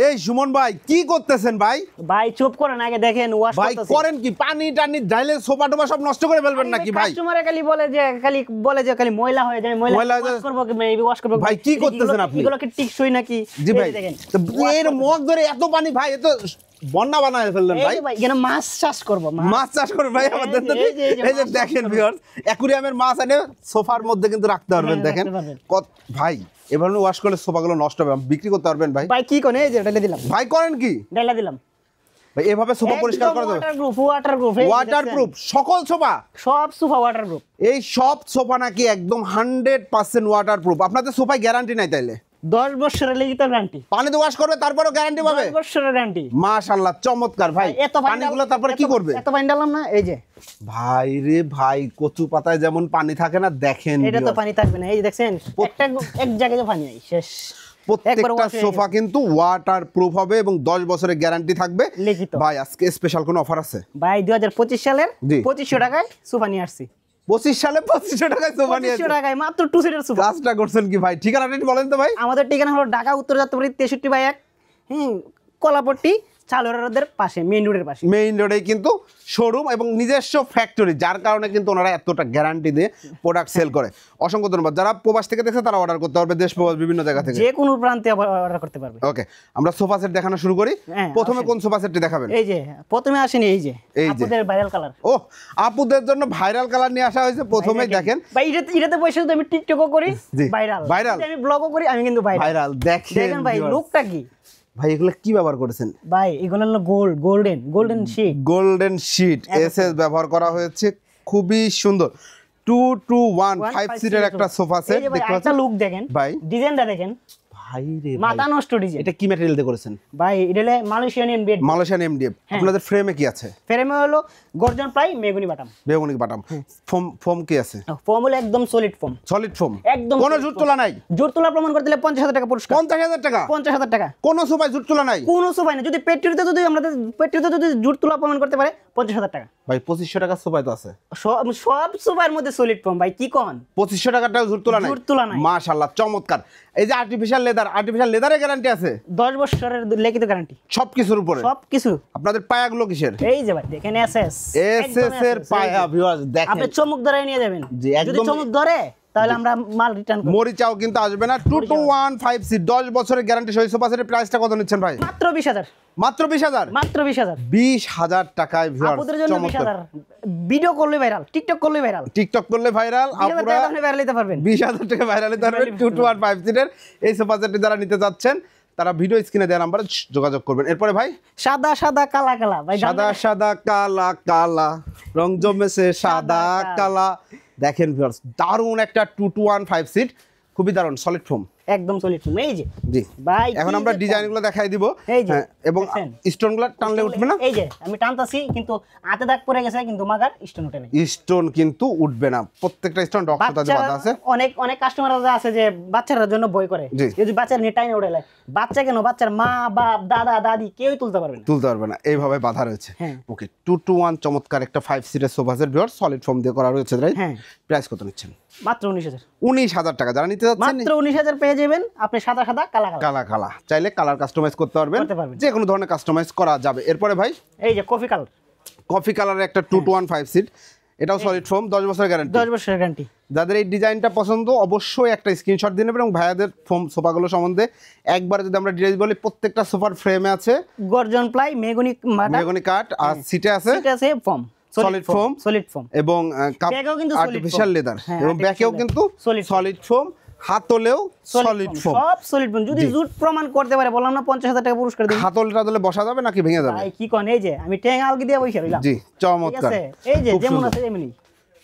এই সুমন ভাই কি করতেছেন ভাই? ভাই চুপ করেন আগে দেখেন ওয়াশ করতেছি। ভাই করেন কি? পানি টানি ঢাইলে সোফা টোফা সব নষ্ট করে ফেলবেন নাকি ভাই? কাস্টমারে বলে যে খালি ময়লা হয়ে যায়, ময়লা ওয়াশ করব কি ওয়াশ করব। ভাই কি করতেছেন আপনি? এগুলো কি টিকসই নাকি? জি ভাই দেখেন তো এর মগ ধরে এত পানি ভাই, এত বন্যা বানায় ফেললেন ভাই। এই ভাই এখানে মাছ চাষ করব, মাছ চাষ করবেন ভাই আমাদের। এই যে দেখেন ভিউয়ার্স, অ্যাকুরিয়ামের মাছ এনে সোফার মধ্যে কিন্তু রাখতে পারবেন। দেখেন কত ভাই, এভাবে ওয়াশ করলে সোফাগুলো নষ্ট হবে, বিক্রি করতে পারবেন ভাই। ভাই কি কোন এই যে ঢেলে দিলাম ভাই করেন কি? ঢেলে দিলাম ভাই এভাবে সোফা পরিষ্কার করা যাবে? ওয়াটারপ্রুফ সকল সোফা, সব সোফা ওয়াটারপ্রুফ। এই সব সোফা নাকি একদম 100% ওয়াটারপ্রুফ। আপনাদের সোফায় গ্যারান্টি নাই তাইলে? 10 বছরের লিখিত গ্যারান্টি। পানিতে ওয়াশ করবে তারপরেও গ্যারান্টি পাবে? 10 বছরের গ্যারান্টি। মাশাআল্লাহ চমৎকার ভাই। এত পানিগুলো তারপরে কি করবে? এত পানি ডাললাম না এই যে ভাই রে ভাই, কচু পাতায় যেমন পানি থাকে না, দেখেন এটা তো পানি থাকবে না। এই যে দেখছেন একটা এক জায়গায় পানি নাই, শেষ। প্রত্যেকটা সোফা কিন্তু ওয়াটারপ্রুফ হবে এবং 10 বছরের গ্যারান্টি থাকবে লিখিত। ভাই আজকে স্পেশাল কোনো অফার আছে? ভাই 2025 সালের 2500 টাকায় সোফা নিয়ে আসছি। 25 সালে 2500 টাকায় সোফা নিয়ে আসছি? 2500 টাকায় মাত্র 2 সিটের সোফা। কাজটা করছেন কি ভাই? ঠিকানাটা একটু বলেন তো ভাই। আমাদের ঠিকানা হলো ঢাকা উত্তর যাত্রাবাড়ি 63/1, কলাপট্টি চালুরাদের পাশে, মেইন রোডের পাশে। মেইন রোডে কিন্তু শোরুম এবং নিজস্ব ফ্যাক্টরি, যার কারণে কিন্তু ওনারা এতটা গ্যারান্টি দিয়ে প্রোডাক্ট সেল করে। অসংখ্য ধন্যবাদ। যারা প্রবাস থেকে দেখছে তারা অর্ডার করতে পারবে, দেশ প্রবাস বিভিন্ন জায়গা থেকে, যে কোনো প্রান্তে অর্ডার করতে পারবে। ওকে, আমরা সোফা সেট দেখানো শুরু করি। প্রথমে কোন সোফা সেটটি দেখাবেন? এই যে প্রথমে আসেনি, এই যে আপনাদের ভাইরাল কালার। ও, আপুদের জন্য ভাইরাল কালার নিয়ে আসা হয়েছে। প্রথমেই দেখেন ভাই, এটাতে পয়সা যদি আমি টিকটকও করি ভাইরাল, আমি ব্লগও করি আমি কিন্তু ভাইরাল। দেখেন ভাই লুকটা কি ভাই, এগুলো কি ব্যবহার করেছেন ভাই? এগুলো হলো গোল্ডেন শীট এসএস ব্যবহার করা হয়েছে, খুবই সুন্দর। 2-to-1 5 সিটের একটা সোফা সেট দেখতে পাচ্ছেন। একটা লুক দেখেন ভাই, ডিজাইনটা দেখেন ভাই রে ভাই, মাথা নষ্ট ডিজাইন। এটা কি ম্যাটেরিয়াল দিয়ে করেছেন ভাই? এটা মালয়েশিয়ান এমডিএফ। আপনাদের ফ্রেমে কি আছে? ফ্রেমে হলো গর্জন প্লাই মেগুনি বাটাম। ফোম কি আছে? ফোম হলো একদম সলিড ফোম, একদম কোনো জুট তোলা নাই। জুট তোলা প্রমাণ করতে হলে 50,000 টাকা পুরস্কার। 50,000 টাকা? 50,000 টাকা। কোনো সোফায় জুট তোলা নাই? কোনো সোফায় না। যদি পেট্রিতে যদি জুট তোলা প্রমাণ করতে পারে 50,000 টাকা। ভাই 2500 টাকা সোফায় তো আছে। সব সোফার মধ্যে সলিড ফোম ভাই, কি কোন? 2500 টাকাটাও জুট তোলা নাই? মাশাআল্লাহ চমৎকার। এই যে আর্টিফিশিয়াল লেদারের গ্যারান্টি আছে? 10 বছরের লিখিত গ্যারান্টি সবকিছুর উপরে। সবকিছু। আপনাদের পায়াগুলো কিসের? এই যে ভাই দেখেন এসএস এর পায়া ভিউয়ার্স দেখেন। আপনি চমক ধরে নিয়ে যাবেন। যদি চমক ধরে তাহলে আমরা মাল রিটার্ন করব। মরিচাও কিন্তু আসবে না। 2-to-1 5 সিট 10 বছরের গ্যারান্টি সহ সোফা সেটের প্রাইসটা কত নিচ্ছেন ভাই? মাত্র 20,000। মাত্র 20,000? মাত্র 20,000। 20,000 টাকায় ভিউয়ার্স। আপনাদের জন্য 20,000। ভিডিও করলে ভাইরাল, টিকটক করলে ভাইরাল, আপনারা আপনি ভাইরাল হতে পারবেন। 20,000 টাকা ভাইরাল হতে পারবেন। 2-to-1 5 সিটের এই সোফা সেটটি যারা নিতে যাচ্ছেন তারা ভিডিও স্ক্রিনে দেওয়া নাম্বারে যোগাযোগ করবেন। এরপরে ভাই সাদা কালা ভাই, সাদা কালা রং জমেছে সাদা কালা। দেখেন ভিউয়ার্স, দারুণ একটা 2-to-1 5 সিট, খুবই দারুণ সলিড ফোম, একদম সলিড ফোম। এই যে জি ভাই, এখন আমরা ডিজাইনগুলো দেখাই দিব। এবং স্টোনগুলো টানলে উঠবে না। এই যে আমি টানতাছি কিন্তু হাতে দাগ পড়ে গেছে, কিন্তু মাগার স্টোন উঠে নাই। স্টোন কিন্তু উঠবে না, প্রত্যেকটা স্টোন ডক্টর দাদা বাঁধা আছে। অনেক কাস্টমার আছে যে বাচ্চাদের জন্য বই করে, যদি বাচ্চার নিয়ে টাইনে উঠে যায়, বাচ্চা কেন বাচ্চার মা বাপ দাদা দাদি কেউই তুলতে পারবে না, এইভাবে বাঁধা রয়েছে। ওকে, 2-to-1 চমৎকার একটা 5 সিটের sofa set viewers, solid foam দিয়ে করা রয়েছে। রাইট, প্রাইস কত নিচ্ছেন? মাত্র 19,000। 19,000 টাকা। যারা নিতে যাচ্ছেন মাত্র 19,000 পেয়ে যাবেন আপনি সাদা কালা। চাইলে কালার কাস্টমাইজ করতে পারবেন, যে কোনো ধরনের কাস্টমাইজ করা যাবে। এরপরে ভাই এই যে কফি কালারের একটা 2-to-1 5 সিট, এটাও সলিড ফোম, 10 বছরের গ্যারান্টি। 10 বছরের গ্যারান্টি। যাদের এই ডিজাইনটা পছন্দ অবশ্যই একটা স্ক্রিনশট দিয়ে নেবেন এবং ভাইয়াদের ফোম সোফাগুলো সম্বন্ধে একবার যদি আমরা ডিটেইলস বলি, প্রত্যেকটা সোফার ফ্রেমে আছে গর্জন প্লাই মেহগনি কাঠ, আর সিটে আছে ফোম, সলিড ফোম এবং আর্টিফিশিয়াল লেদার, এবং ব্যাকেও কিন্তু সলিড ফোম, হাতলেও সলিড ফোম, সব সলিড ফোম। যদি জুট প্রমাণ করতে পারে, বললাম না 50,000 টাকা পুরস্কার দেব। হাতলটা দিলে বসা যাবে নাকি ভেঙে যাবে? ভাই কি কোন? এই যে আমি ট্যাং আলগি দিয়ে বসে রইলাম। জি চমৎকার। এই যে যেমন আছে তেমনি।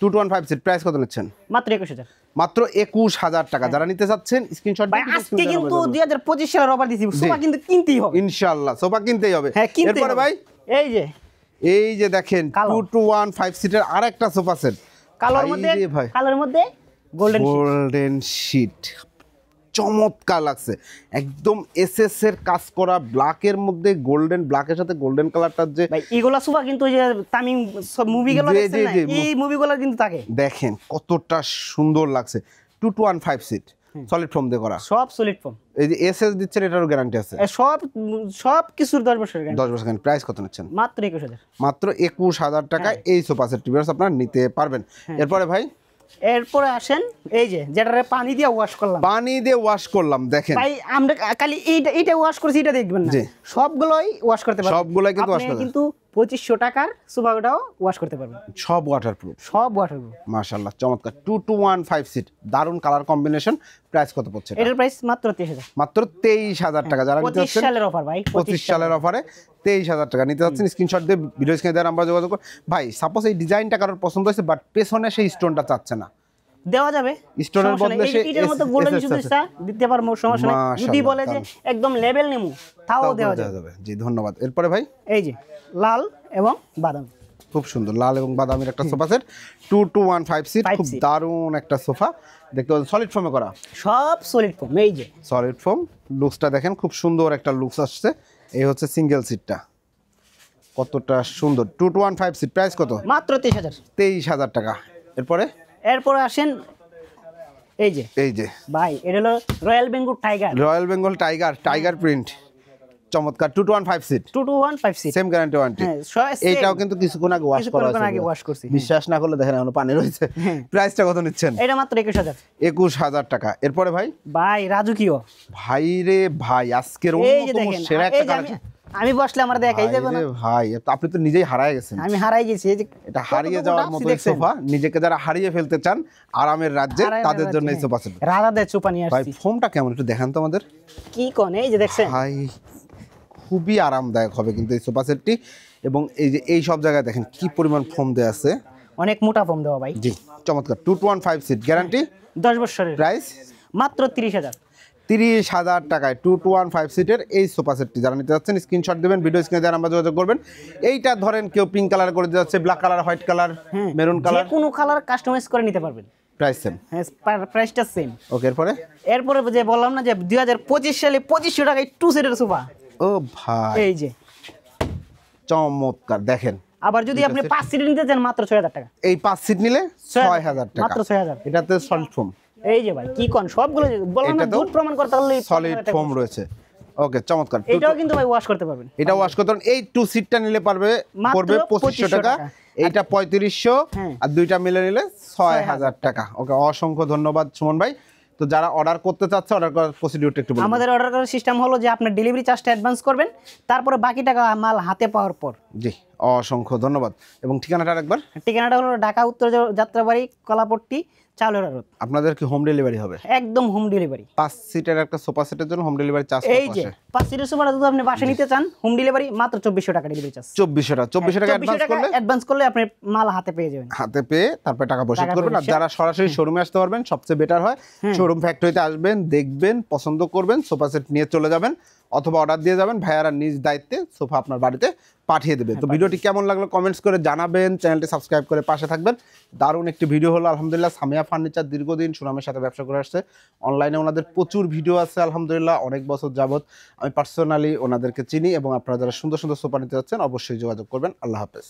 2-to-1 5 সিট প্রাইস কত নিচ্ছেন? মাত্র 21,000। মাত্র 21,000 টাকা। যারা নিতে চাচ্ছেন স্ক্রিনশট ভাই আজকে কিন্তু 2025 সালের অফার দিছি, সোফা কিন্তু কিনতেই হবে ইনশাআল্লাহ, সোফা কিনতেই হবে। এরপরে ভাই এই যে দেখেন 2-to-1 5 সিটের আরেকটা সোফা সেট, কালোর মধ্যে গোল্ডেন শীট, চমৎকার লাগছে। একদম এসএস এর কাজ করা, ব্ল্যাকের মধ্যে গোল্ডেন, ব্ল্যাকের সাথে গোল্ডেন কালারটা যে ভাই এগুলা সোফা কিন্তু যে তামিম সব মুভিগুলো দেখছেন না, এই মুভিগুলো কিন্তু থাকে। দেখেন কতটা সুন্দর লাগছে। 2-to-1 5 সিট সলিড ফোম দিয়ে করা, সব সলিড ফোম। এই যে এসএস দিচ্ছেন এটারও গ্যারান্টি আছে? সব কিছুর 10 বছরের গ্যারান্টি। 10 বছর গ্যারান্টি। প্রাইস কত নিচ্ছেন? মাত্র 21,000। মাত্র 21,000 টাকায় এই সোফা সেট ভিউয়ার্স আপনারা নিতে পারবেন। এরপরে ভাই, এরপরে আসেন এই যে যেটারে পানি দিয়ে ওয়াশ করলাম, পানি দিয়ে ওয়াশ করলাম, দেখেন ভাই আমরা খালি এইটা ওয়াশ করছি, এটা দেখবেন না, সবগুলোই ওয়াশ করতে পারবেন, সবগুলাই কিন্তু ওয়াশ করতে, কিন্তু 2500 টাকার সোফাটাও ওয়াশ করতে পারবেন, সব ওয়াটারপ্রুফ, সব ওয়াটারপ্রুফ। মাশাআল্লাহ চমৎকার। 2215 সিট, দারুন কালার কম্বিনেশন। প্রাইস কত পড়ছে? এটার প্রাইস মাত্র 23,000। মাত্র 23,000 টাকা। যারা নিতে 25 সালের অফার ভাই, 25 সালের অফারে 23,000 টাকা নিতে যাচ্ছেন, স্ক্রিনশট দিয়ে ভিডিও স্ক্রিনে দেওয়ার নাম্বার যোগাযোগ করুন। ভাই সাপোজ এই ডিজাইনটা কারোর পছন্দ হয়েছে বাট পেছনে সেই স্টোনটা চাচ্ছে না, দেওয়া যাবে, স্টোনের বদলে সে এটার মধ্যে গোল্ডেন সুতা দিতে পারবো, সমস্যা নেই। যদি বলে যে একদম লেভেল নেমু তাও দেওয়া যাবে। জি ধন্যবাদ। এরপরে ভাই, এই যে লাল এবং বাদামি, খুব সুন্দর লাল এবং বাদামির একটা সোফা সেট, 2215 সিট, খুব দারুণ একটা সোফা। দেখতে পাচ্ছেন সলিড ফোমে করা, সব সলিড ফোম। এই যে সলিড ফোম, লুকসটা দেখেন খুব সুন্দর একটা লুকস আসছে। এই হচ্ছে সিঙ্গেল সিটটা, কতটা সুন্দর। 2215 সিট, প্রাইস কত? মাত্র 23,000। 23,000 টাকা। এরপরে আসেন এই যে ভাই, এটা হলো royal Bengal tiger, royal Bengal tiger, tiger print, চমৎকার। 2215 seat, 2215 seat, same guarantee warranty. এইটাও কিন্তু কিছুক্ষণ আগে ওয়াশ করছি, বিশ্বাস না করলে দেখেন এখনো পানি রয়েছে। প্রাইসটা কত নিচ্ছেন? এটা মাত্র 21,000। 21,000 টাকা। এরপরে ভাই, রাজকীয় ভাই রে ভাই, আজকের অন্যতম সেরা একটা কালেকশন। আমি বসলে আমার দেখাই যাবে না ভাই, আপনি তো নিজেই হারায় গেছেন। আমি হারাই গেছি, এই যে এটা হারিয়ে যাওয়ার মতো সোফা, নিজেকে যারা হারিয়ে ফেলতে চান আরামের রাজ্যে তাদের জন্য এই সোফা সেট। রাধাদের সোফা নিয়ে আসছি। ভাই ফোমটা কেমন একটু দেখান তো আমাদের। কি কোন, এই যে দেখছেন ভাই খুবই আরামদায়ক হবে কিন্তু এই সোফা সেটটি, এবং এই যে এই সব জায়গায় দেখেন কি পরিমাণ ফোম দেওয়া আছে, অনেক মোটা ফোম দেওয়া ভাই। জি চমৎকার। 2215 সিট, গ্যারান্টি 10 বছরের। প্রাইস মাত্র 30,000। 30,000 টাকায় 2215 সিটের এই সোফা সেটটি যারা নিতে যাচ্ছেন স্ক্রিনশট দেবেন, ভিডিও স্ক্রিনে দেওয়ার নাম্বার যোগাযোগ করবেন। এইটা ধরেন কেউ পিঙ্ক কালার করে দিতে যাচ্ছে, black colour, white colour, maroon colour, যে কোনো কালার কাস্টমাইজ করে নিতে পারবেন। Price same? হ্যাঁ, প্রাইসটা সেম। ওকে। এরপরে যে বললাম না যে 2025 সালে 2500 টাকায় 2 সিটের সোফা। ও ভাই, এই যে চমৎকার দেখেন। আবার যদি আপনি 5 সিট নিতে চান মাত্র 6,000 টাকা। এই 5 সিট নিলে 6,000 টাকা, মাত্র 6,000। এটাতে সলিড ফোম। এই যে ভাই কি কোন, সবগুলো বললাম না, দুধ প্রমাণ করতে পারলে সলিড ফোম রয়েছে। ওকে চমৎকার। এটাও কিন্তু ভাই ওয়াশ করতে পারবেন, এটা ওয়াশ করতে পারবেন। এই 2 সিটটা নিলে পড়বে 2500 টাকা, এইটা 3500, আর দুইটা মিলে নিলে 6,000 টাকা। ওকে, অসংখ্য ধন্যবাদ সুমন ভাই। তো যারা অর্ডার করতে চাচ্ছে অর্ডার করার প্রসিডিউরটা একটু বলুন। আমাদের অর্ডার করার সিস্টেম হলো যে আপনার ডেলিভারি চার্জটা অ্যাডভান্স করবেন, তারপরে বাকি টাকা মাল হাতে পাওয়ার পর। জি অসংখ্য ধন্যবাদ। এবং ঠিকানাটা আরেকবার? ঠিকানাটা হলো ঢাকা উত্তর যাত্রাবাড়ি, কলাপট্টি, চাউলের আড়ত। আপনাদের কি হোম ডেলিভারি হবে? একদম হোম ডেলিভারি। 5 সিটের একটা সোফা সেটের জন্য হোম ডেলিভারি চার্জ কত? এই যে 5 সিটের সোফাটা যদি আপনি বাসায় নিতে চান, হোম ডেলিভারি মাত্র 2400 টাকা ডেলিভারি চার্জ। 2400 টাকা। 2400 টাকা অ্যাডভান্স করলে আপনি মাল হাতে পেয়ে যাবেন, হাতে পেয়ে তারপর টাকা পরিশোধ করবেন। আর যারা সরাসরি শোরুমে আসতে পারবেন সবচেয়ে বেটার হয়, শোরুম ফ্যাক্টরিতে আসবেন, দেখবেন, পছন্দ করবেন, সোফা সেট নিয়ে চলে যাবেন, অথবা অর্ডার দিয়ে যাবেন, ভাইয়ারা নিজ দায়িত্বে সোফা আপনার বাড়িতে পাঠিয়ে দেবে। তো ভিডিওটি কেমন লাগলো কমেন্টস করে জানাবেন, চ্যানেলটি সাবস্ক্রাইব করে পাশে থাকবেন। দারুণ একটি ভিডিও হলো আলহামদুলিল্লাহ। সামিয়া ফার্নিচার দীর্ঘদিন সুনামের সাথে ব্যবসা করে আসছে, অনলাইনে ওনাদের প্রচুর ভিডিও আছে আলহামদুলিল্লাহ, অনেক বছর যাবত আমি পার্সোনালি ওনাদেরকে চিনি, এবং আপনারা যারা সুন্দর সুন্দর সোফা নিতে যাচ্ছেন অবশ্যই যোগাযোগ করবেন। আল্লাহ হাফেজ।